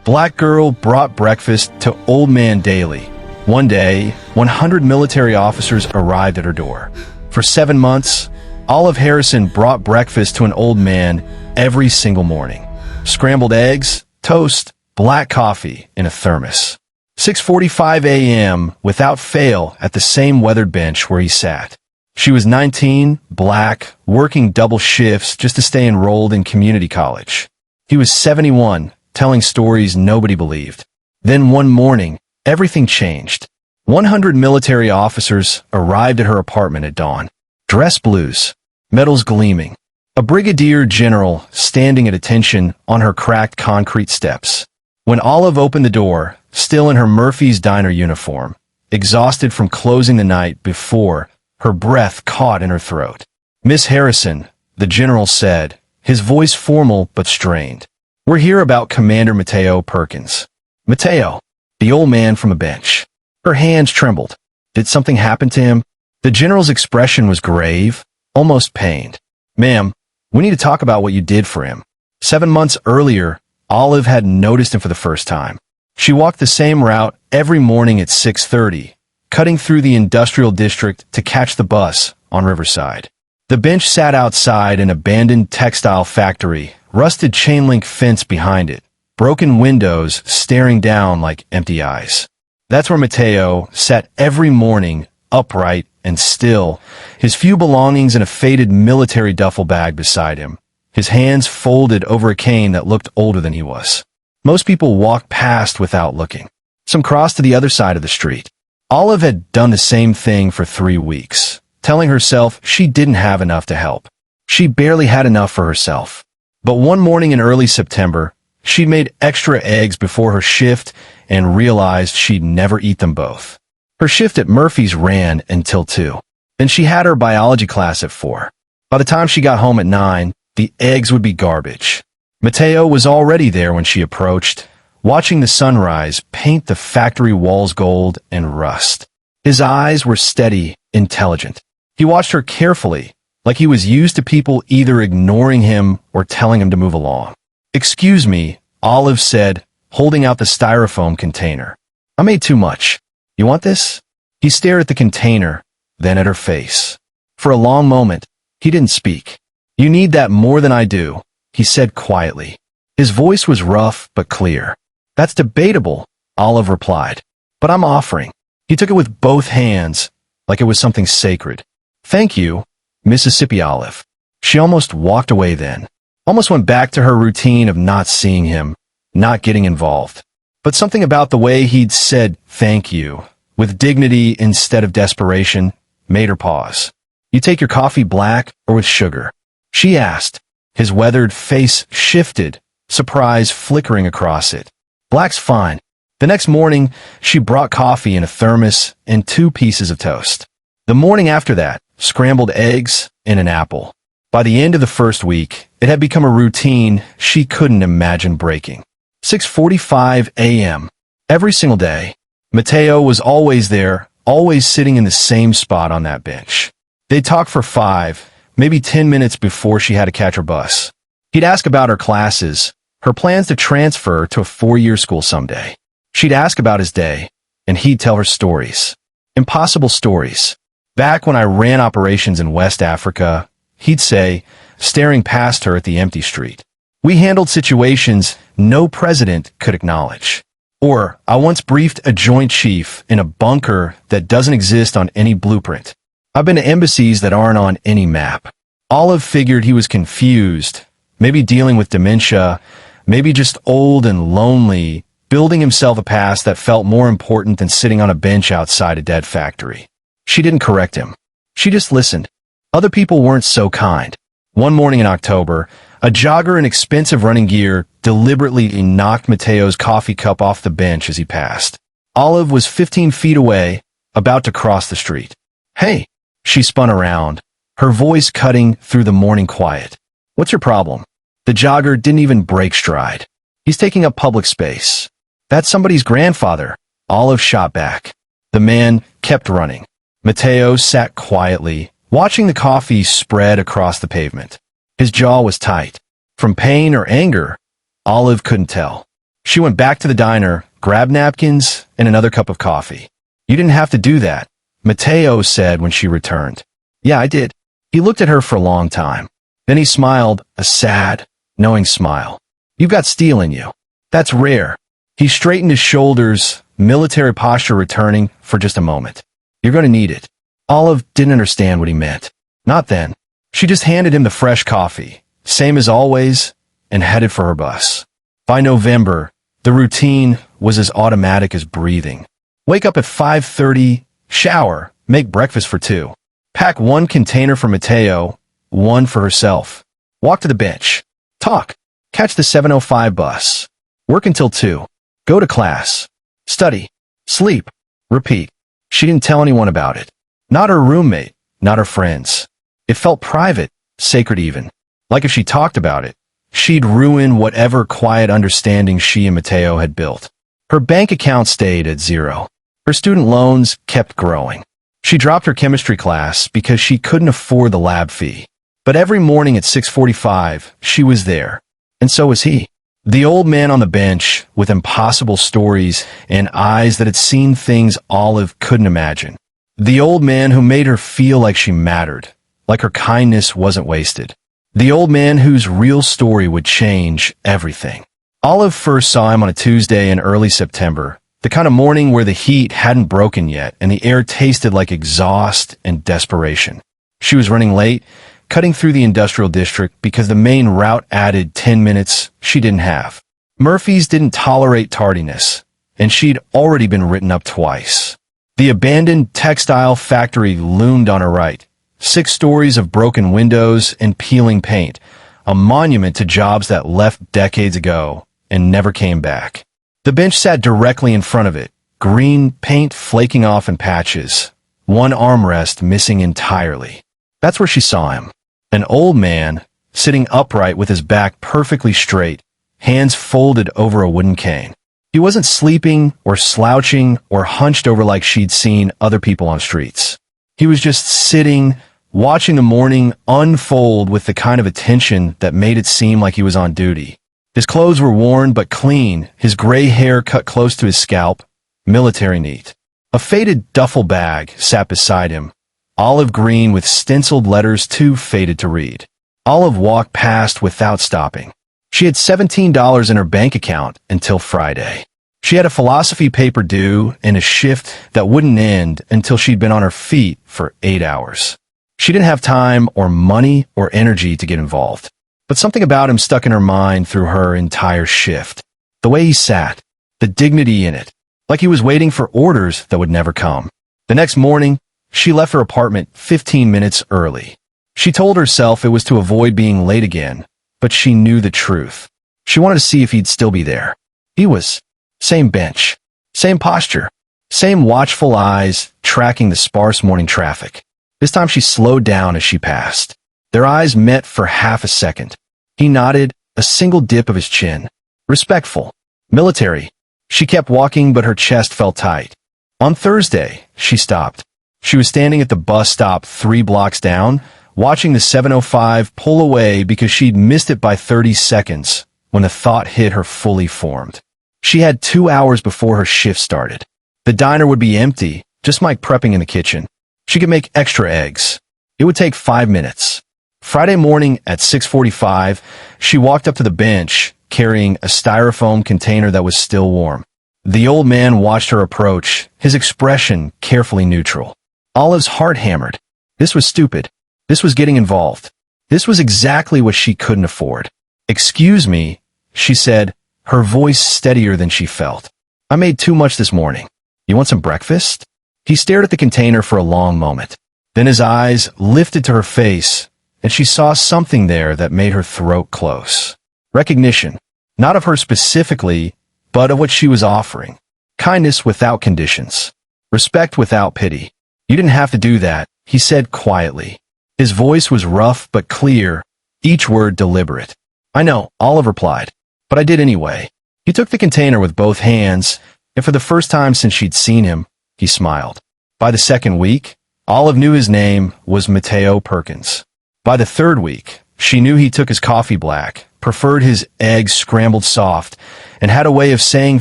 Black girl brought breakfast to old man daily. One day, 100 military officers arrived at her door. For 7 months, Olive Harrison brought breakfast to an old man every single morning. Scrambled eggs, toast, black coffee in a thermos. 6:45 a.m. without fail at the same weathered bench where he sat. She was 19, black, working double shifts just to stay enrolled in community college. He was 71, telling stories nobody believed. Then one morning, everything changed. 100 military officers arrived at her apartment at dawn. Dress blues, medals gleaming. A brigadier general standing at attention on her cracked concrete steps. When Olive opened the door, still in her Murphy's Diner uniform, exhausted from closing the night before, her breath caught in her throat. "Miss Harrison," the general said, his voice formal but strained. "We're here about Commander Mateo Perkins." Mateo, the old man from a bench. Her hands trembled. Did something happen to him? The general's expression was grave, almost pained. "Ma'am, we need to talk about what you did for him." 7 months earlier, Olive had noticed him for the first time. She walked the same route every morning at 6:30, cutting through the industrial district to catch the bus on Riverside. The bench sat outside an abandoned textile factory, rusted chain-link fence behind it, broken windows staring down like empty eyes. That's where Mateo sat every morning, upright and still, his few belongings in a faded military duffel bag beside him, his hands folded over a cane that looked older than he was. Most people walked past without looking. Some crossed to the other side of the street. Olive had done the same thing for 3 weeks, telling herself she didn't have enough to help. She barely had enough for herself. But one morning in early September, she'd made extra eggs before her shift and realized she'd never eat them both. Her shift at Murphy's ran until 2. Then she had her biology class at 4. By the time she got home at 9, the eggs would be garbage. Mateo was already there when she approached, watching the sunrise paint the factory walls gold and rust. His eyes were steady, intelligent. He watched her carefully, like he was used to people either ignoring him or telling him to move along. "Excuse me," Olive said, holding out the styrofoam container. "I made too much. You want this?" He stared at the container, then at her face. For a long moment, he didn't speak. "You need that more than I do," he said quietly. His voice was rough but clear. "That's debatable," Olive replied. "But I'm offering." He took it with both hands, like it was something sacred. "Thank you, Mississippi Olive." She almost walked away then. Almost went back to her routine of not seeing him, not getting involved. But something about the way he'd said thank you, with dignity instead of desperation, made her pause. "You take your coffee black or with sugar?" she asked. His weathered face shifted, surprise flickering across it. "Black's fine." The next morning, she brought coffee in a thermos and 2 pieces of toast. The morning after that, scrambled eggs and an apple. By the end of the first week, it had become a routine she couldn't imagine breaking. 6:45 a.m. Every single day. Mateo was always there, always sitting in the same spot on that bench. They'd talk for 5, maybe 10 minutes before she had to catch her bus. He'd ask about her classes, her plans to transfer to a 4-year school someday. She'd ask about his day, and he'd tell her stories. Impossible stories. "Back when I ran operations in West Africa," he'd say, staring past her at the empty street. "We handled situations no president could acknowledge." Or, "I once briefed a joint chief in a bunker that doesn't exist on any blueprint." "I've been to embassies that aren't on any map." Olive figured he was confused, maybe dealing with dementia, maybe just old and lonely, building himself a past that felt more important than sitting on a bench outside a dead factory. She didn't correct him. She just listened. Other people weren't so kind. One morning in October, a jogger in expensive running gear deliberately knocked Mateo's coffee cup off the bench as he passed. Olive was 15 feet away, about to cross the street. "Hey!" She spun around, her voice cutting through the morning quiet. "What's your problem?" The jogger didn't even break stride. "He's taking up public space." "That's somebody's grandfather," Olive shot back. The man kept running. Mateo sat quietly, watching the coffee spread across the pavement. His jaw was tight. From pain or anger, Olive couldn't tell. She went back to the diner, grabbed napkins, and another cup of coffee. You didn't have to do that, Mateo said when she returned. Yeah, I did. He looked at her for a long time. Then he smiled, a sad, knowing smile. You've got steel in you. That's rare. He straightened his shoulders, military posture returning for just a moment. You're going to need it. Olive didn't understand what he meant. Not then. She just handed him the fresh coffee, same as always, and headed for her bus. By November, the routine was as automatic as breathing. Wake up at 5:30, shower, make breakfast for two. Pack one container for Mateo, one for herself. Walk to the bench. Talk. Catch the 7:05 bus. Work until 2. Go to class. Study. Sleep. Repeat. She didn't tell anyone about it. Not her roommate, not her friends. It felt private, sacred even. Like if she talked about it, she'd ruin whatever quiet understanding she and Mateo had built. Her bank account stayed at 0. Her student loans kept growing. She dropped her chemistry class because she couldn't afford the lab fee. But every morning at 6:45, she was there. And so was he. The old man on the bench, with impossible stories and eyes that had seen things Olive couldn't imagine. The old man who made her feel like she mattered, like her kindness wasn't wasted. The old man whose real story would change everything. Olive first saw him on a Tuesday in early September, the kind of morning where the heat hadn't broken yet and the air tasted like exhaust and desperation. She was running late, cutting through the industrial district because the main route added 10 minutes she didn't have. Murphy's didn't tolerate tardiness, and she'd already been written up twice. The abandoned textile factory loomed on her right. 6 stories of broken windows and peeling paint, a monument to jobs that left decades ago and never came back. The bench sat directly in front of it, green paint flaking off in patches, one armrest missing entirely. That's where she saw him. An old man, sitting upright with his back perfectly straight, hands folded over a wooden cane. He wasn't sleeping or slouching or hunched over like she'd seen other people on streets. He was just sitting, watching the morning unfold with the kind of attention that made it seem like he was on duty. His clothes were worn but clean, his gray hair cut close to his scalp, military neat. A faded duffel bag sat beside him, olive green with stenciled letters too faded to read. Olive walked past without stopping. She had $17 in her bank account until Friday. She had a philosophy paper due and a shift that wouldn't end until she'd been on her feet for 8 hours. She didn't have time or money or energy to get involved. But something about him stuck in her mind through her entire shift. The way he sat, the dignity in it, like he was waiting for orders that would never come. The next morning, she left her apartment 15 minutes early. She told herself it was to avoid being late again, but she knew the truth. She wanted to see if he'd still be there. He was. Same bench, same posture, same watchful eyes tracking the sparse morning traffic. This time she slowed down as she passed. Their eyes met for half a second. He nodded, a single dip of his chin. Respectful. Military. She kept walking, but her chest felt tight. On Thursday, she stopped. She was standing at the bus stop 3 blocks down, watching the 7:05 pull away because she'd missed it by 30 seconds when the thought hit her fully formed. She had 2 hours before her shift started. The diner would be empty, just Mike prepping in the kitchen. She could make extra eggs. It would take 5 minutes. Friday morning at 6:45, she walked up to the bench, carrying a styrofoam container that was still warm. The old man watched her approach, his expression carefully neutral. Olive's heart hammered. This was stupid. This was getting involved. This was exactly what she couldn't afford. "Excuse me," she said, her voice steadier than she felt. "I made too much this morning. You want some breakfast?" He stared at the container for a long moment. Then his eyes lifted to her face, and she saw something there that made her throat close. Recognition, not of her specifically, but of what she was offering. Kindness without conditions. Respect without pity. "You didn't have to do that," he said quietly. His voice was rough but clear, each word deliberate. "I know," Olive replied, "but I did anyway." He took the container with both hands, and for the first time since she'd seen him, he smiled. By the second week, Olive knew his name was Mateo Perkins. By the third week, she knew he took his coffee black, preferred his eggs scrambled soft, and had a way of saying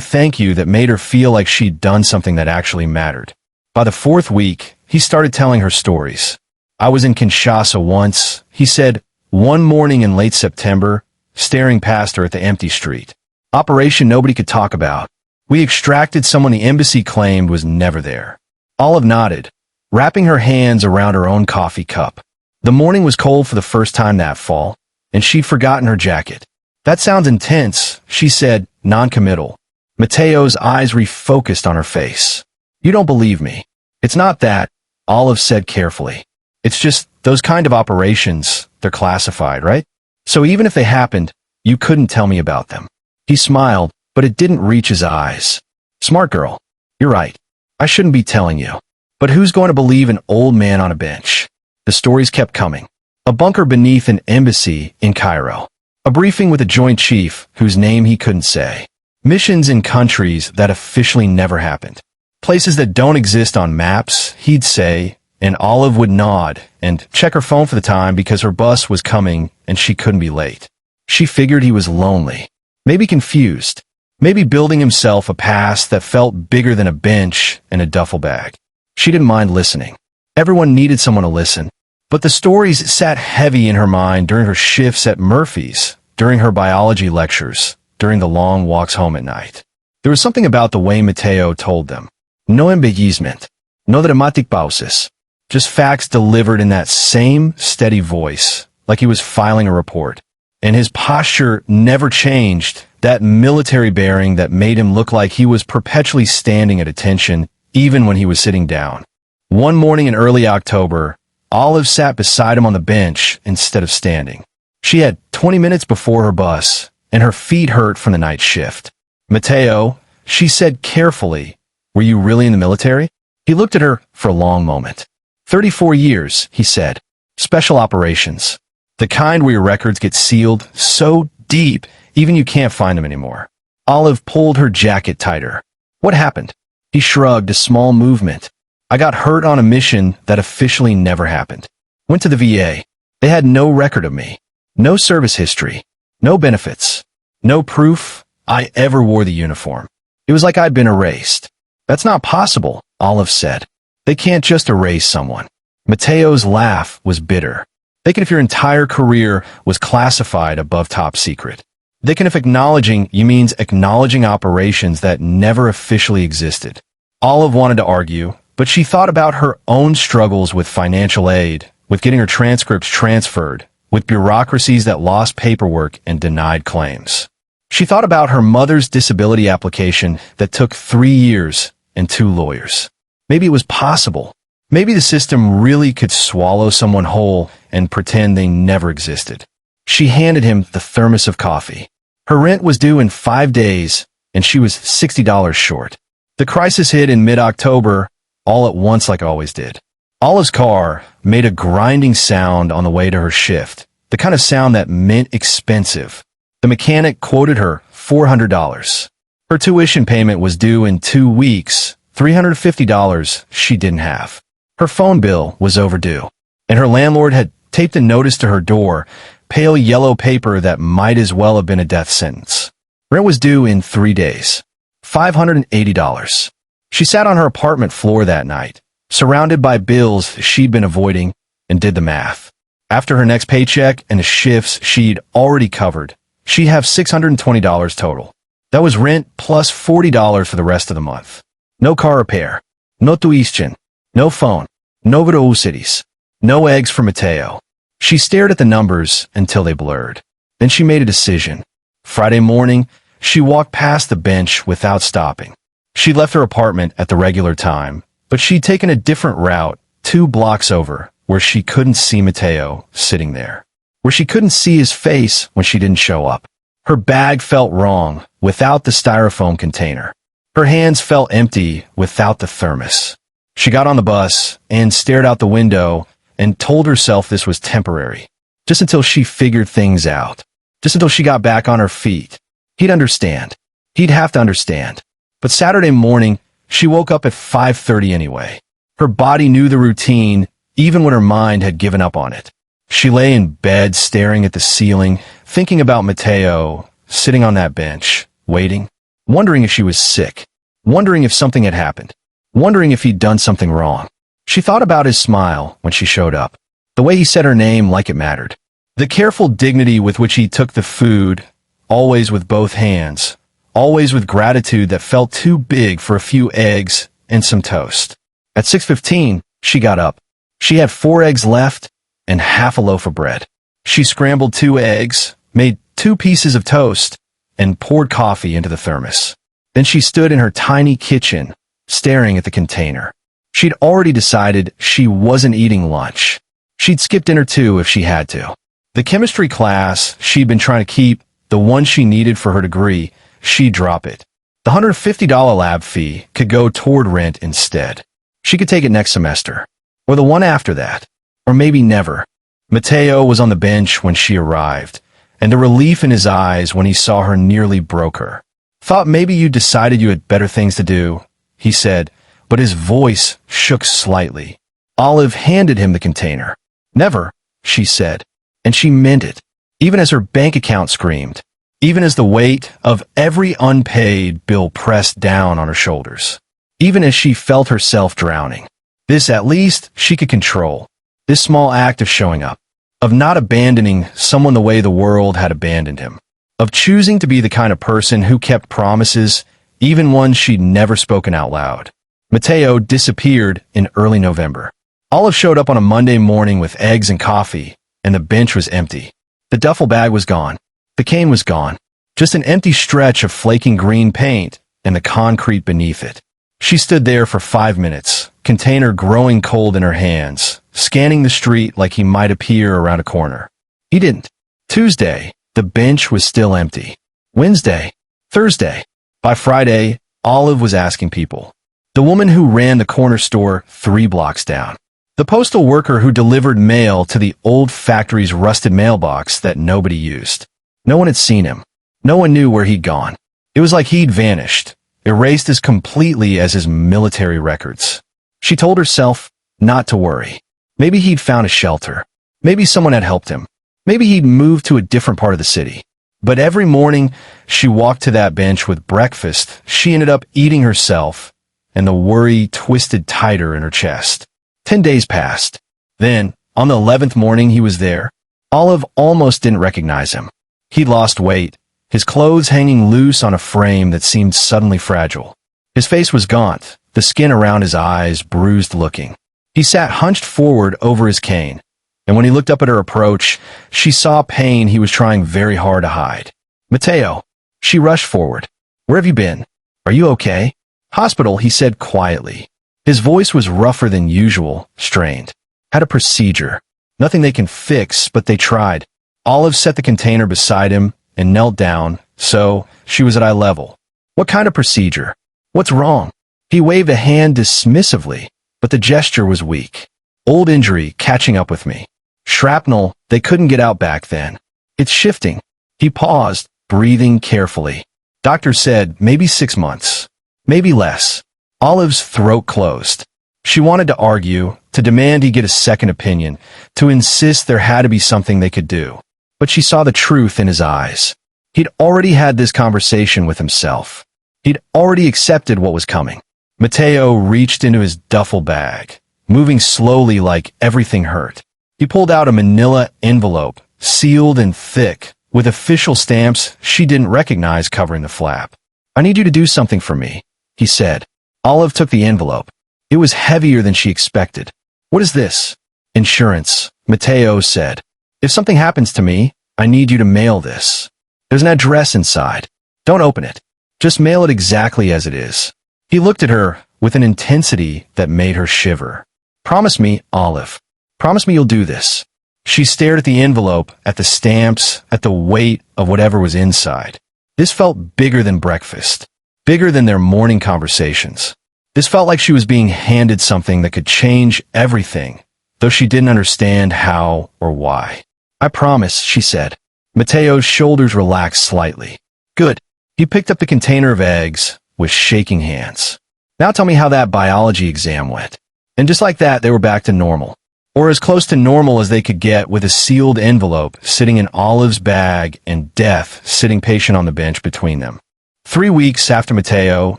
thank you that made her feel like she'd done something that actually mattered. By the fourth week, he started telling her stories. I was in Kinshasa once, he said, one morning in late September, staring past her at the empty street. Operation nobody could talk about. We extracted someone the embassy claimed was never there. Olive nodded, wrapping her hands around her own coffee cup. The morning was cold for the first time that fall, and she'd forgotten her jacket. That sounds intense, she said, non-committal. Mateo's eyes refocused on her face. You don't believe me. It's not that, Olive said carefully. It's just those kind of operations, they're classified, right? So even if they happened, you couldn't tell me about them. He smiled, but it didn't reach his eyes. Smart girl. You're right. I shouldn't be telling you. But who's going to believe an old man on a bench? The stories kept coming. A bunker beneath an embassy in Cairo. A briefing with a joint chief whose name he couldn't say. Missions in countries that officially never happened. Places that don't exist on maps, he'd say, and Olive would nod and check her phone for the time because her bus was coming and she couldn't be late. She figured he was lonely, maybe confused, maybe building himself a past that felt bigger than a bench and a duffel bag. She didn't mind listening. Everyone needed someone to listen. But the stories sat heavy in her mind during her shifts at Murphy's, during her biology lectures, during the long walks home at night. There was something about the way Mateo told them. No embellishment, no dramatic pauses, just facts delivered in that same steady voice, like he was filing a report. And his posture never changed, that military bearing that made him look like he was perpetually standing at attention, even when he was sitting down. One morning in early October, Olive sat beside him on the bench instead of standing. She had 20 minutes before her bus, and her feet hurt from the night shift. Mateo, she said carefully, were you really in the military? He looked at her for a long moment. 34 years, he said. Special operations. The kind where your records get sealed so deep, even you can't find them anymore. Olive pulled her jacket tighter. What happened? He shrugged, a small movement. I got hurt on a mission that officially never happened. Went to the VA. They had no record of me. No service history. No benefits. No proof I ever wore the uniform. It was like I'd been erased. That's not possible, Olive said. They can't just erase someone. Mateo's laugh was bitter. They can if your entire career was classified above top secret. They can if acknowledging you means acknowledging operations that never officially existed. Olive wanted to argue, but she thought about her own struggles with financial aid, with getting her transcripts transferred, with bureaucracies that lost paperwork and denied claims. She thought about her mother's disability application that took 3 years and 2 lawyers. Maybe it was possible. Maybe the system really could swallow someone whole and pretend they never existed. She handed him the thermos of coffee. Her rent was due in 5 days, and she was $60 short. The crisis hit in mid-October, all at once like it always did. Olive's car made a grinding sound on the way to her shift, the kind of sound that meant expensive. The mechanic quoted her $400. Her tuition payment was due in 2 weeks, $350 she didn't have. Her phone bill was overdue, and her landlord had taped a notice to her door, pale yellow paper that might as well have been a death sentence. Rent was due in 3 days, $580. She sat on her apartment floor that night, surrounded by bills she'd been avoiding, and did the math. After her next paycheck and the shifts she'd already covered, she'd have $620 total. That was rent plus $40 for the rest of the month. No car repair, no tuition, no phone, no cities, no eggs for Mateo. She stared at the numbers until they blurred. Then she made a decision. Friday morning, she walked past the bench without stopping. She left her apartment at the regular time, but she'd taken a different route 2 blocks over, where she couldn't see Mateo sitting there, where she couldn't see his face when she didn't show up. Her bag felt wrong without the styrofoam container. Her hands felt empty without the thermos. She got on the bus and stared out the window and told herself this was temporary, just until she figured things out, just until she got back on her feet. He'd understand. He'd have to understand. But Saturday morning, she woke up at 5:30 anyway. Her body knew the routine, even when her mind had given up on it. She lay in bed staring at the ceiling, thinking about Mateo, sitting on that bench, waiting, wondering if she was sick, wondering if something had happened, wondering if he'd done something wrong. She thought about his smile when she showed up, the way he said her name like it mattered, the careful dignity with which he took the food, always with both hands, always with gratitude that felt too big for a few eggs and some toast. At 6:15, she got up. She had 4 eggs left and half a loaf of bread. She scrambled 2 eggs, made 2 pieces of toast, and poured coffee into the thermos. Then she stood in her tiny kitchen, staring at the container. She'd already decided she wasn't eating lunch. She'd skip dinner too if she had to. The chemistry class she'd been trying to keep, the one she needed for her degree, she'd drop it. The $150 lab fee could go toward rent instead. She could take it next semester, or the one after that, or maybe never. Mateo was on the bench when she arrived, and the relief in his eyes when he saw her nearly broke her. "Thought maybe you decided you had better things to do," he said, but his voice shook slightly. Olive handed him the container. "Never," she said, and she meant it, even as her bank account screamed, even as the weight of every unpaid bill pressed down on her shoulders, even as she felt herself drowning. This at least she could control, this small act of showing up, of not abandoning someone the way the world had abandoned him, of choosing to be the kind of person who kept promises, even ones she'd never spoken out loud. Mateo disappeared in early November. Olive showed up on a Monday morning with eggs and coffee, and the bench was empty. The duffel bag was gone. The cane was gone. Just an empty stretch of flaking green paint and the concrete beneath it. She stood there for 5 minutes, container growing cold in her hands, scanning the street like he might appear around a corner. He didn't. Tuesday, the bench was still empty. Wednesday, Thursday. By Friday, Olive was asking people. The woman who ran the corner store 3 blocks down. The postal worker who delivered mail to the old factory's rusted mailbox that nobody used. No one had seen him. No one knew where he'd gone. It was like he'd vanished, erased as completely as his military records. She told herself not to worry. Maybe he'd found a shelter. Maybe someone had helped him. Maybe he'd moved to a different part of the city. But every morning she walked to that bench with breakfast, she ended up eating herself, and the worry twisted tighter in her chest. 10 days passed. Then, on the 11th morning he was there. Olive almost didn't recognize him. He'd lost weight, his clothes hanging loose on a frame that seemed suddenly fragile. His face was gaunt, the skin around his eyes bruised looking. He sat hunched forward over his cane, and when he looked up at her approach, she saw pain he was trying very hard to hide. "Mateo." She rushed forward. "Where have you been? Are you okay?" "Hospital," he said quietly. His voice was rougher than usual, strained. "Had a procedure. Nothing they can fix, but they tried." Olive set the container beside him and knelt down, so she was at eye level. "What kind of procedure? What's wrong?" He waved a hand dismissively, but the gesture was weak. "Old injury catching up with me. Shrapnel, they couldn't get out back then. It's shifting." He paused, breathing carefully. "Doctor said maybe 6 months. Maybe less." Olive's throat closed. She wanted to argue, to demand he get a second opinion, to insist there had to be something they could do. But she saw the truth in his eyes. He'd already had this conversation with himself. He'd already accepted what was coming. Mateo reached into his duffel bag, moving slowly like everything hurt. He pulled out a manila envelope, sealed and thick, with official stamps she didn't recognize covering the flap. "I need you to do something for me," he said. Olive took the envelope. It was heavier than she expected. "What is this?" "Insurance," Mateo said. "If something happens to me, I need you to mail this. There's an address inside. Don't open it. Just mail it exactly as it is." He looked at her with an intensity that made her shiver. "Promise me, Olive. Promise me you'll do this." She stared at the envelope, at the stamps, at the weight of whatever was inside. This felt bigger than breakfast, bigger than their morning conversations. This felt like she was being handed something that could change everything, though she didn't understand how or why. "I promise," she said. Mateo's shoulders relaxed slightly. "Good." He picked up the container of eggs with shaking hands. "Now tell me how that biology exam went." And just like that, they were back to normal. or as close to normal as they could get, with a sealed envelope sitting in Olive's bag and death sitting patient on the bench between them. 3 weeks after Mateo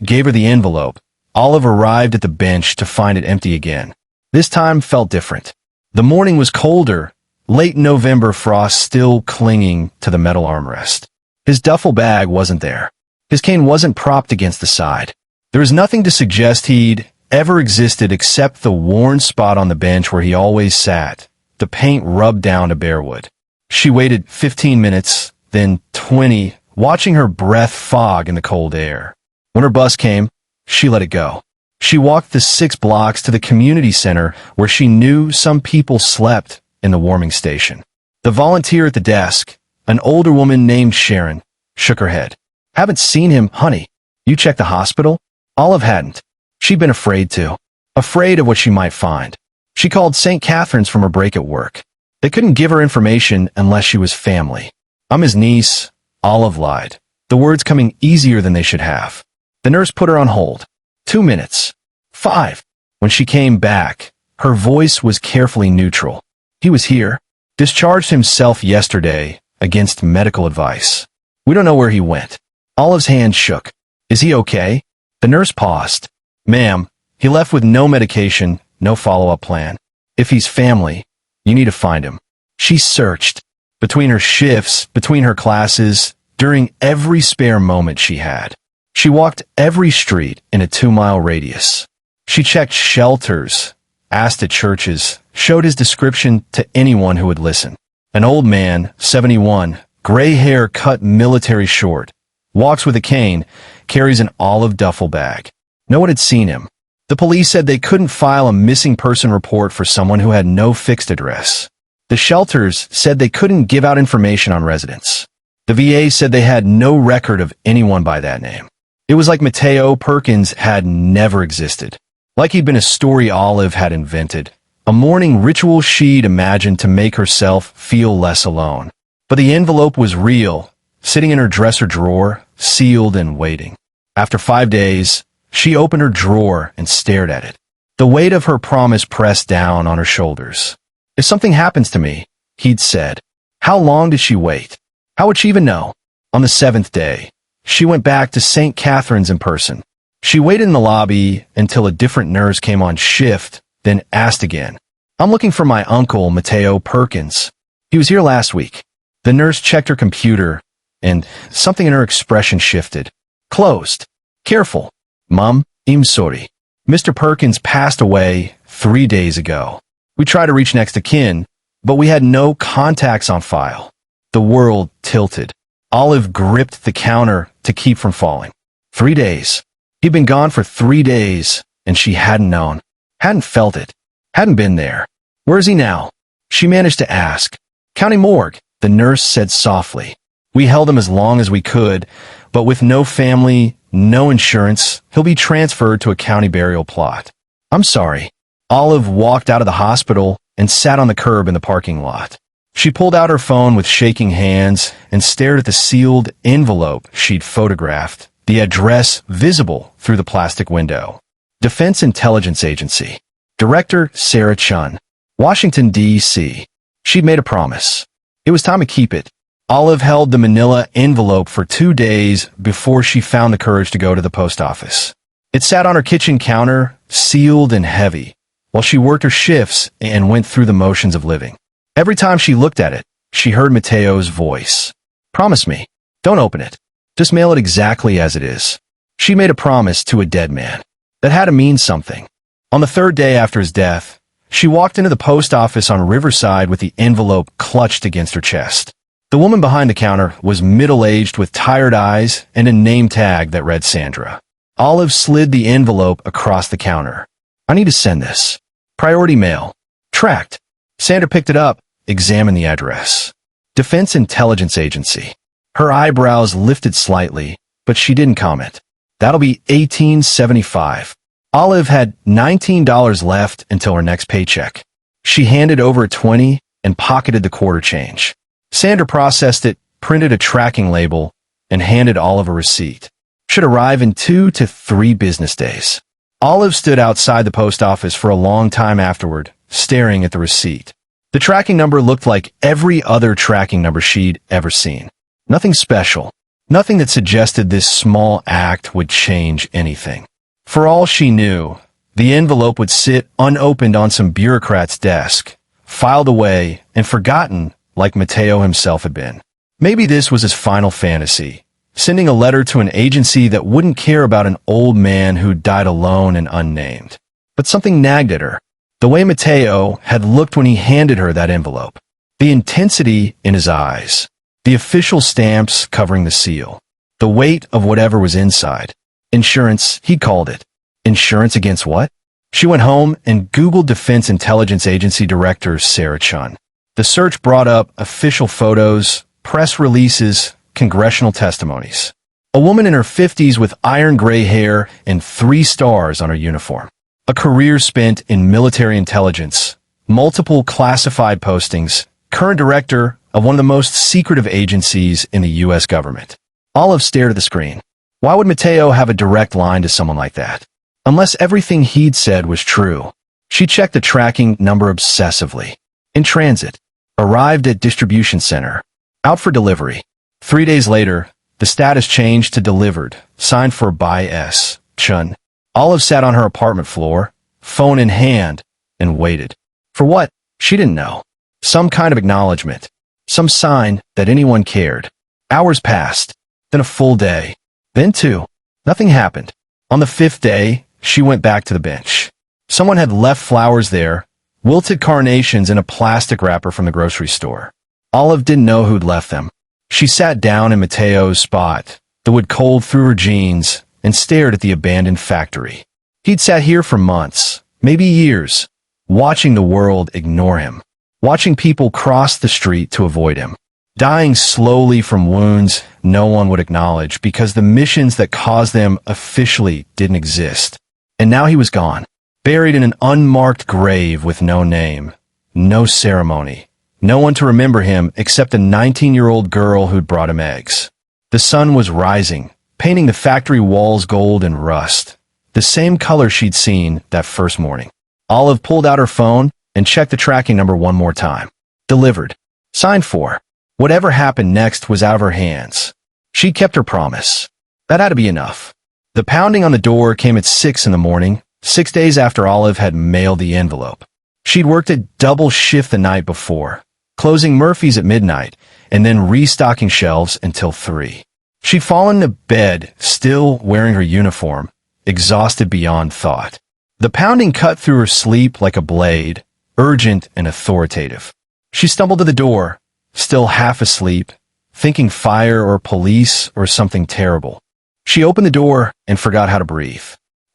gave her the envelope, Olive arrived at the bench to find it empty again. This time felt different. The morning was colder, late November frost still clinging to the metal armrest. His duffel bag wasn't there. His cane wasn't propped against the side. There was nothing to suggest he'd ever existed except the worn spot on the bench where he always sat, the paint rubbed down to bare wood. She waited 15 minutes, then 20, watching her breath fog in the cold air. When her bus came, she let it go. She walked the 6 blocks to the community center where she knew some people slept in the warming station. The volunteer at the desk, an older woman named Sharon, shook her head. Haven't seen him, honey. You checked the hospital? Olive hadn't. She'd been afraid to. Afraid of what she might find. She called St. Catherine's from her break at work. They couldn't give her information unless she was family. I'm his niece, Olive lied, the words coming easier than they should have. The nurse put her on hold. 2 minutes. 5. When she came back, her voice was carefully neutral. He was here. Discharged himself yesterday against medical advice. We don't know where he went. Olive's hand shook. Is he okay? The nurse paused. Ma'am, he left with no medication, no follow-up plan. If he's family, you need to find him. She searched. Between her shifts, between her classes, during every spare moment she had. She walked every street in a 2-mile radius. She checked shelters, asked at churches, showed his description to anyone who would listen. An old man, 71, gray hair cut military short, walks with a cane, carries an olive duffel bag. No one had seen him. The police said they couldn't file a missing person report for someone who had no fixed address. The shelters said they couldn't give out information on residents. The VA said they had no record of anyone by that name. It was like Mateo Perkins had never existed. Like he'd been a story Olive had invented. A morning ritual she'd imagined to make herself feel less alone. But the envelope was real, sitting in her dresser drawer, sealed and waiting. After 5 days, she opened her drawer and stared at it. The weight of her promise pressed down on her shoulders. If something happens to me, he'd said. How long did she wait? How would she even know? On the 7th day, she went back to St. Catherine's in person. She waited in the lobby until a different nurse came on shift, then asked again. I'm looking for my uncle, Mateo Perkins. He was here last week. The nurse checked her computer, and something in her expression shifted. Closed. Careful. Mom, I'm sorry. Mr. Perkins passed away 3 days ago. We tried to reach next of kin, but we had no contacts on file. The world tilted. Olive gripped the counter to keep from falling. 3 days. He'd been gone for 3 days, and she hadn't known. Hadn't felt it. Hadn't been there. Where is he now? She managed to ask. County morgue, the nurse said softly. We held him as long as we could, but with no family, no insurance, he'll be transferred to a county burial plot. I'm sorry. Olive walked out of the hospital and sat on the curb in the parking lot. She pulled out her phone with shaking hands and stared at the sealed envelope she'd photographed, the address visible through the plastic window. Defense Intelligence Agency. Director Sarah Chun. Washington, D.C. She'd made a promise. It was time to keep it. Olive held the manila envelope for 2 days before she found the courage to go to the post office. It sat on her kitchen counter, sealed and heavy, while she worked her shifts and went through the motions of living. Every time she looked at it, she heard Mateo's voice. Promise me. Don't open it. Just mail it exactly as it is. She made a promise to a dead man. That had to mean something. On the 3rd day after his death, she walked into the post office on Riverside with the envelope clutched against her chest. The woman behind the counter was middle-aged with tired eyes and a name tag that read Sandra. Olive slid the envelope across the counter. I need to send this. Priority mail. Tracked. Sandra picked it up, examined the address. Defense Intelligence Agency. Her eyebrows lifted slightly, but she didn't comment. That'll be $18.75. Olive had $19 left until her next paycheck. She handed over a 20 and pocketed the quarter change. Sandra processed it, printed a tracking label, and handed Olive a receipt. Should arrive in 2 to 3 business days. Olive stood outside the post office for a long time afterward, staring at the receipt. The tracking number looked like every other tracking number she'd ever seen. Nothing special. Nothing that suggested this small act would change anything. For all she knew, the envelope would sit unopened on some bureaucrat's desk, filed away and forgotten like Mateo himself had been. Maybe this was his final fantasy, sending a letter to an agency that wouldn't care about an old man who died alone and unnamed. But something nagged at her. The way Mateo had looked when he handed her that envelope. The intensity in his eyes. The official stamps covering the seal. The weight of whatever was inside. Insurance, he called it. Insurance against what? She went home and Googled Defense Intelligence Agency Director Sarah Chun. The search brought up official photos, press releases, congressional testimonies. A woman in her 50s with iron gray hair and 3 stars on her uniform. A career spent in military intelligence, multiple classified postings, current director of one of the most secretive agencies in the U.S. government. Olive stared at the screen. Why would Mateo have a direct line to someone like that? Unless everything he'd said was true. She checked the tracking number obsessively. In transit. Arrived at distribution center. Out for delivery. 3 days later, the status changed to delivered, signed for by S. Chun. Olive sat on her apartment floor, phone in hand, and waited. For what? She didn't know. Some kind of acknowledgement. Some sign that anyone cared. Hours passed. Then a full day. Then 2. Nothing happened. On the 5th day, she went back to the bench. Someone had left flowers there, wilted carnations in a plastic wrapper from the grocery store. Olive didn't know who'd left them. She sat down in Mateo's spot, the wood cold through her jeans, and stared at the abandoned factory. He'd sat here for months, maybe years, watching the world ignore him, watching people cross the street to avoid him, dying slowly from wounds no one would acknowledge because the missions that caused them officially didn't exist. And now he was gone, buried in an unmarked grave with no name, no ceremony, no one to remember him except a 19-year-old girl who'd brought him eggs. The sun was rising, painting the factory walls gold and rust, the same color she'd seen that first morning. Olive pulled out her phone and checked the tracking number one more time. Delivered. Signed for. Whatever happened next was out of her hands. She kept her promise. That had to be enough. The pounding on the door came at 6 in the morning, 6 days after Olive had mailed the envelope. She'd worked a double shift the night before, closing Murphy's at midnight and then restocking shelves until 3. She'd fallen to bed, still wearing her uniform, exhausted beyond thought. The pounding cut through her sleep like a blade, urgent and authoritative. She stumbled to the door, still half asleep, thinking fire or police or something terrible. She opened the door and forgot how to breathe.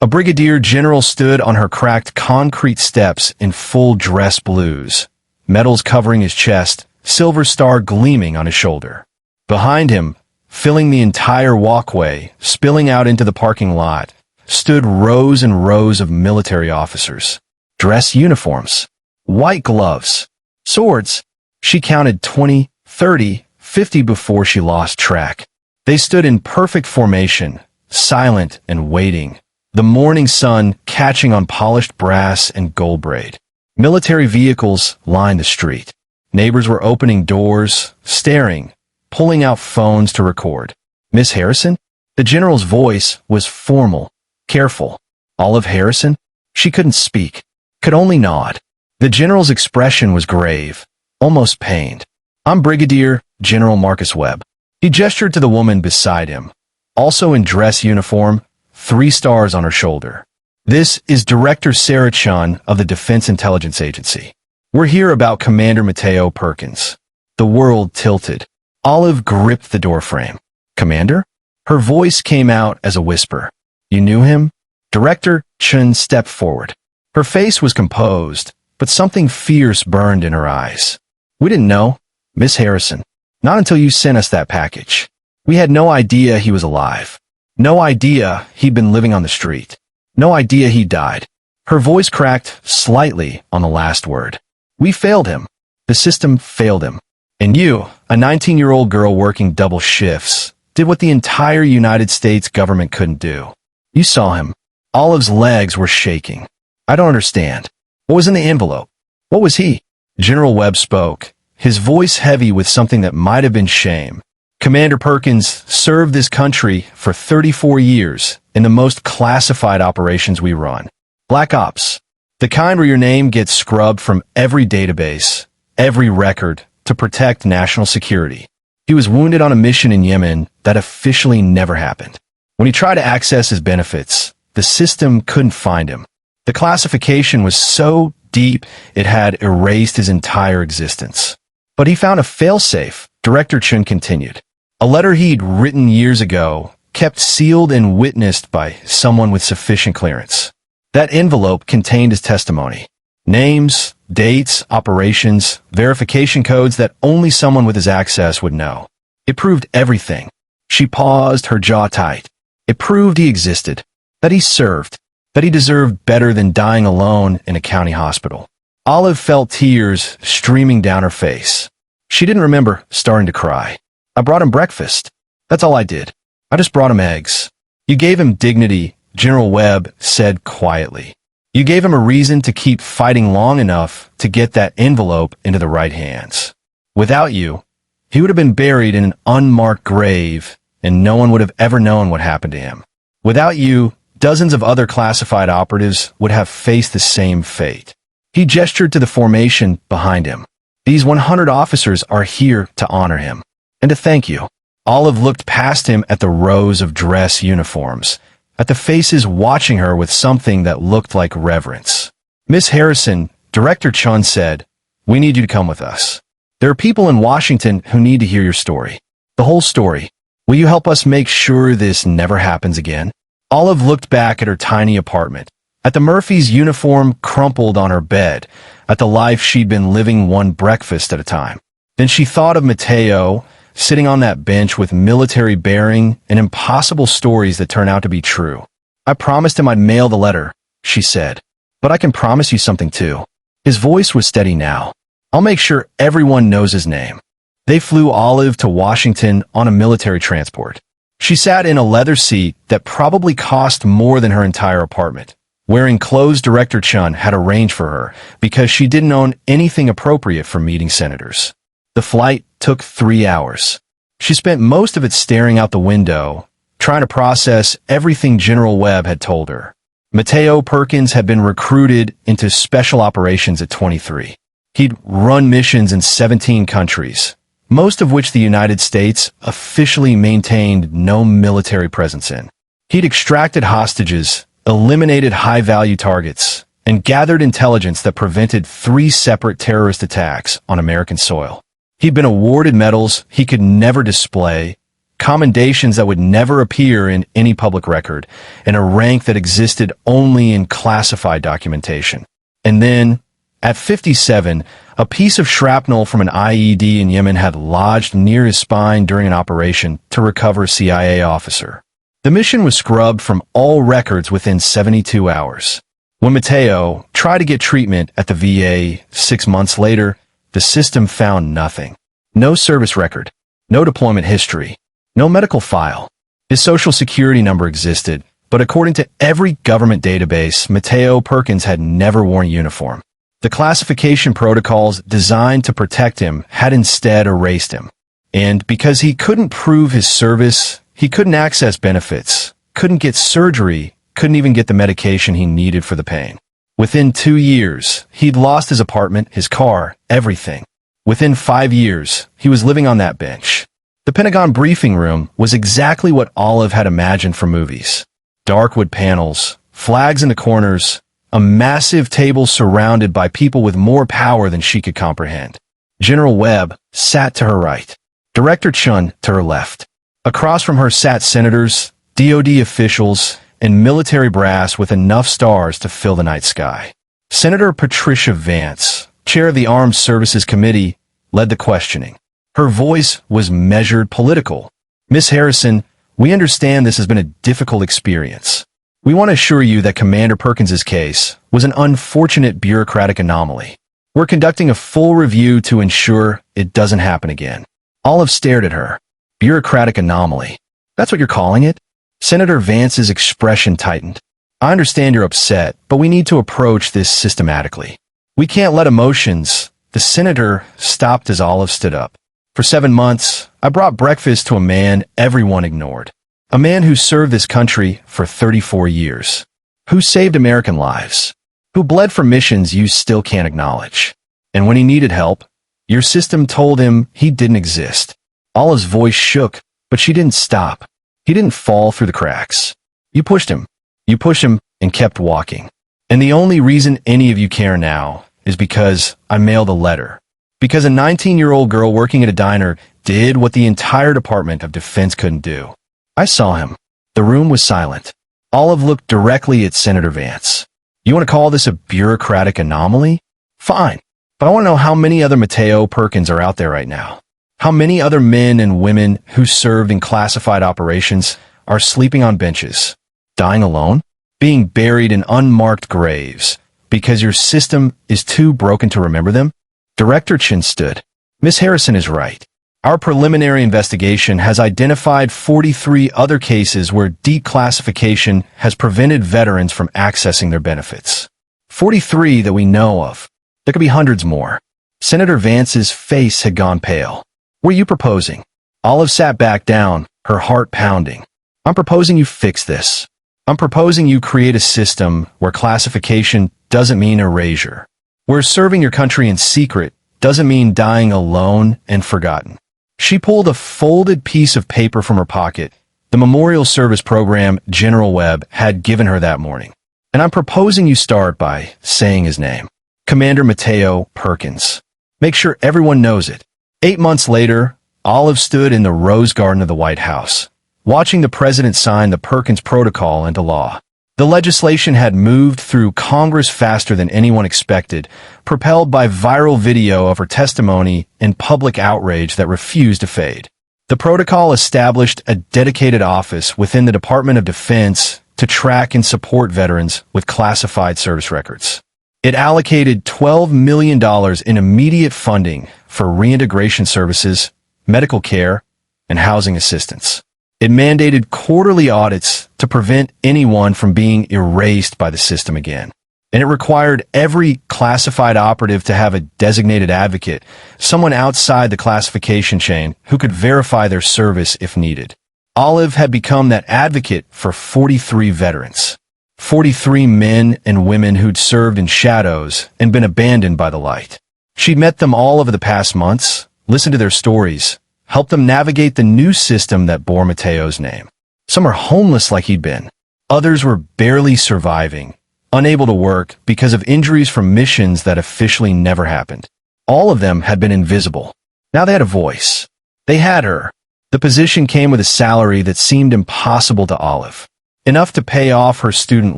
A brigadier general stood on her cracked concrete steps in full dress blues, medals covering his chest, silver star gleaming on his shoulder. Behind him, filling the entire walkway, spilling out into the parking lot, stood rows and rows of military officers. Dress uniforms, white gloves, swords. She counted 20, 30, 50 before she lost track. They stood in perfect formation, silent and waiting, the morning sun catching on polished brass and gold braid. Military vehicles lined the street. Neighbors were opening doors, staring, pulling out phones to record. Miss Harrison? The general's voice was formal, careful. Olive Harrison? She couldn't speak, could only nod. The general's expression was grave, almost pained. I'm Brigadier General Marcus Webb. He gestured to the woman beside him, also in dress uniform, 3 stars on her shoulder. This is Director Sarah Chun of the Defense Intelligence Agency. We're here about Commander Mateo Perkins. The world tilted. Olive gripped the doorframe. Commander? Her voice came out as a whisper. You knew him? Director Chun stepped forward. Her face was composed, but something fierce burned in her eyes. We didn't know, Miss Harrison. Not until you sent us that package. We had no idea he was alive. No idea he'd been living on the street. No idea he died. Her voice cracked slightly on the last word. We failed him. The system failed him. And you, a 19-year-old girl working double shifts, did what the entire United States government couldn't do. You saw him. Olive's legs were shaking. I don't understand. What was in the envelope? What was he? General Webb spoke, his voice heavy with something that might have been shame. Commander Perkins served this country for 34 years in the most classified operations we run. Black Ops. The kind where your name gets scrubbed from every database, every record, to protect national security. He was wounded on a mission in Yemen that officially never happened. When he tried to access his benefits, the system couldn't find him. The classification was so deep it had erased his entire existence. But he found a failsafe, Director Chun continued. A letter he'd written years ago, kept sealed and witnessed by someone with sufficient clearance. That envelope contained his testimony. Names, dates, operations, verification codes that only someone with his access would know. It proved everything. She paused, her jaw tight. It proved he existed, that he served, that he deserved better than dying alone in a county hospital. Olive felt tears streaming down her face. She didn't remember starting to cry. I brought him breakfast. That's all I did. I just brought him eggs. You gave him dignity, General Webb said quietly. You gave him a reason to keep fighting long enough to get that envelope into the right hands. Without you, he would have been buried in an unmarked grave, and no one would have ever known what happened to him. Without you, dozens of other classified operatives would have faced the same fate. He gestured to the formation behind him. These 100 officers are here to honor him and to thank you. Olive looked past him at the rows of dress uniforms, at the faces watching her with something that looked like reverence. Miss Harrison, Director Chun said, we need you to come with us. There are people in Washington who need to hear your story. The whole story. Will you help us make sure this never happens again? Olive looked back at her tiny apartment, at the Murphy's uniform crumpled on her bed, at the life she'd been living one breakfast at a time. Then she thought of Mateo, sitting on that bench with military bearing and impossible stories that turn out to be true. I promised him I'd mail the letter, she said. But I can promise you something too. His voice was steady now. I'll make sure everyone knows his name. They flew Olive to Washington on a military transport. She sat in a leather seat that probably cost more than her entire apartment, wearing clothes Director Chun had arranged for her because she didn't own anything appropriate for meeting senators. The flight took 3 hours. She spent most of it staring out the window, trying to process everything General Webb had told her. Mateo Perkins had been recruited into special operations at 23. He'd run missions in 17 countries, most of which the United States officially maintained no military presence in. He'd extracted hostages, eliminated high-value targets, and gathered intelligence that prevented 3 separate terrorist attacks on American soil. He'd been awarded medals he could never display, commendations that would never appear in any public record, and a rank that existed only in classified documentation. And then, at 57, a piece of shrapnel from an IED in Yemen had lodged near his spine during an operation to recover a CIA officer. The mission was scrubbed from all records within 72 hours. When Mateo tried to get treatment at the VA 6 months later, the system found nothing. No service record, no deployment history, no medical file. His social security number existed, but according to every government database, Mateo Perkins had never worn a uniform. The classification protocols designed to protect him had instead erased him. And because he couldn't prove his service, he couldn't access benefits, couldn't get surgery, couldn't even get the medication he needed for the pain. Within 2 years, he'd lost his apartment, his car, everything. Within 5 years, he was living on that bench. The Pentagon briefing room was exactly what Olive had imagined for movies. Dark wood panels, flags in the corners, a massive table surrounded by people with more power than she could comprehend. General Webb sat to her right, Director Chun to her left. Across from her sat senators, DoD officials, and military brass with enough stars to fill the night sky. Senator Patricia Vance, chair of the Armed Services Committee, led the questioning. Her voice was measured, political. Miss Harrison, we understand this has been a difficult experience. We want to assure you that Commander Perkins's case was an unfortunate bureaucratic anomaly. We're conducting a full review to ensure it doesn't happen again. Olive stared at her. Bureaucratic anomaly. That's what you're calling it? Senator Vance's expression tightened. I understand you're upset, but we need to approach this systematically. We can't let emotions. The senator stopped as Olive stood up. For 7 months, I brought breakfast to a man everyone ignored. A man who served this country for 34 years. Who saved American lives. Who bled for missions you still can't acknowledge. And when he needed help, your system told him he didn't exist. Olive's voice shook, but she didn't stop. He didn't fall through the cracks. You pushed him. You pushed him and kept walking. And the only reason any of you care now is because I mailed a letter. Because a 19-year-old girl working at a diner did what the entire Department of Defense couldn't do. I saw him. The room was silent. Olive looked directly at Senator Vance. You want to call this a bureaucratic anomaly? Fine. But I want to know how many other Mateo Perkins are out there right now. How many other men and women who served in classified operations are sleeping on benches, dying alone, being buried in unmarked graves because your system is too broken to remember them? Director Chin stood. Miss Harrison is right. Our preliminary investigation has identified 43 other cases where declassification has prevented veterans from accessing their benefits. 43 that we know of. There could be hundreds more. Senator Vance's face had gone pale. What are you proposing? Olive sat back down, her heart pounding. I'm proposing you fix this. I'm proposing you create a system where classification doesn't mean erasure. Where serving your country in secret doesn't mean dying alone and forgotten. She pulled a folded piece of paper from her pocket, the memorial service program General Webb had given her that morning. And I'm proposing you start by saying his name. Commander Mateo Perkins. Make sure everyone knows it. 8 months later, Olive stood in the Rose Garden of the White House, watching the president sign the Perkins Protocol into law. The legislation had moved through Congress faster than anyone expected, propelled by viral video of her testimony and public outrage that refused to fade. The protocol established a dedicated office within the Department of Defense to track and support veterans with classified service records. It allocated $12 million in immediate funding for reintegration services, medical care, and housing assistance. It mandated quarterly audits to prevent anyone from being erased by the system again. And it required every classified operative to have a designated advocate, someone outside the classification chain who could verify their service if needed. Olive had become that advocate for 43 veterans. 43 men and women who'd served in shadows and been abandoned by the light. She'd met them all over the past months, listened to their stories, helped them navigate the new system that bore Mateo's name. Some are homeless like he'd been. Others were barely surviving, unable to work because of injuries from missions that officially never happened. All of them had been invisible. Now they had a voice. They had her. The position came with a salary that seemed impossible to Olive. Enough to pay off her student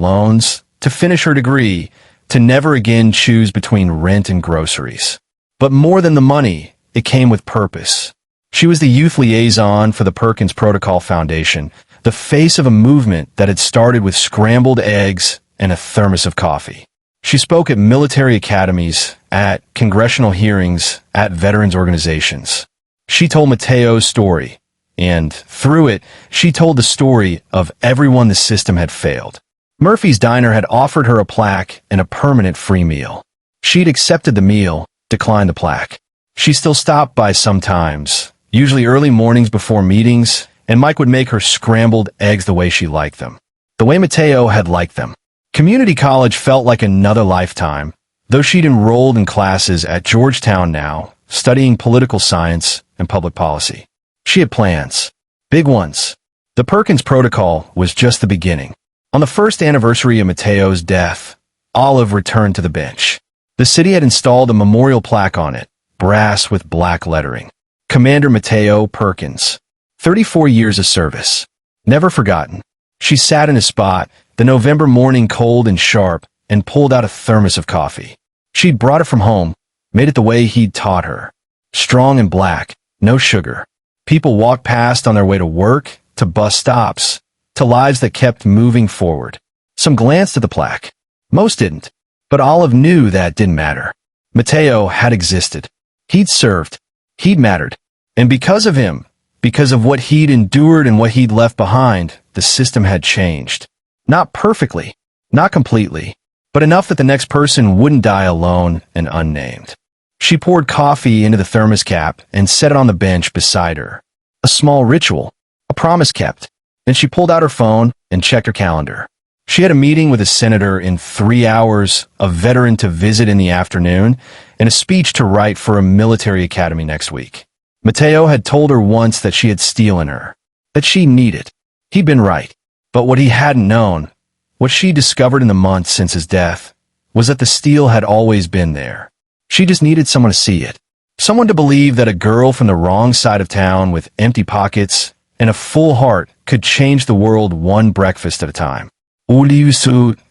loans, to finish her degree, to never again choose between rent and groceries. But more than the money, it came with purpose. She was the youth liaison for the Perkins Protocol Foundation, the face of a movement that had started with scrambled eggs and a thermos of coffee. She spoke at military academies, at congressional hearings, at veterans organizations. She told Mateo's story, and through it, she told the story of everyone the system had failed. Murphy's Diner had offered her a plaque and a permanent free meal. She'd accepted the meal, declined the plaque. She still stopped by sometimes, usually early mornings before meetings, and Mike would make her scrambled eggs the way she liked them. The way Mateo had liked them. Community college felt like another lifetime, though she'd enrolled in classes at Georgetown now, studying political science and public policy. She had plans. Big ones. The Perkins Protocol was just the beginning. On the first anniversary of Mateo's death, Olive returned to the bench. The city had installed a memorial plaque on it, brass with black lettering. Commander Mateo Perkins. 34 years of service. Never forgotten. She sat in a spot, the November morning cold and sharp, and pulled out a thermos of coffee. She'd brought it from home, made it the way he'd taught her. Strong and black, no sugar. People walked past on their way to work, to bus stops, to lives that kept moving forward. Some glanced at the plaque. Most didn't. But Olive knew that didn't matter. Mateo had existed. He'd served. He'd mattered. And because of him, because of what he'd endured and what he'd left behind, the system had changed. Not perfectly, not completely, but enough that the next person wouldn't die alone and unnamed. She poured coffee into the thermos cap and set it on the bench beside her. A small ritual, a promise kept. Then she pulled out her phone and checked her calendar. She had a meeting with a senator in 3 hours, a veteran to visit in the afternoon, and a speech to write for a military academy next week. Mateo had told her once that she had steel in her, that she needed. He'd been right. But what he hadn't known, what she discovered in the months since his death, was that the steel had always been there. She just needed someone to see it. Someone to believe that a girl from the wrong side of town with empty pockets and a full heart could change the world one breakfast at a time.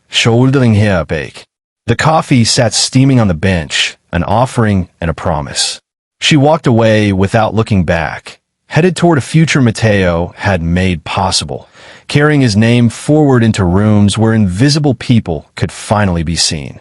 Shouldering her bake. The coffee sat steaming on the bench, an offering and a promise. She walked away without looking back, headed toward a future Mateo had made possible, carrying his name forward into rooms where invisible people could finally be seen.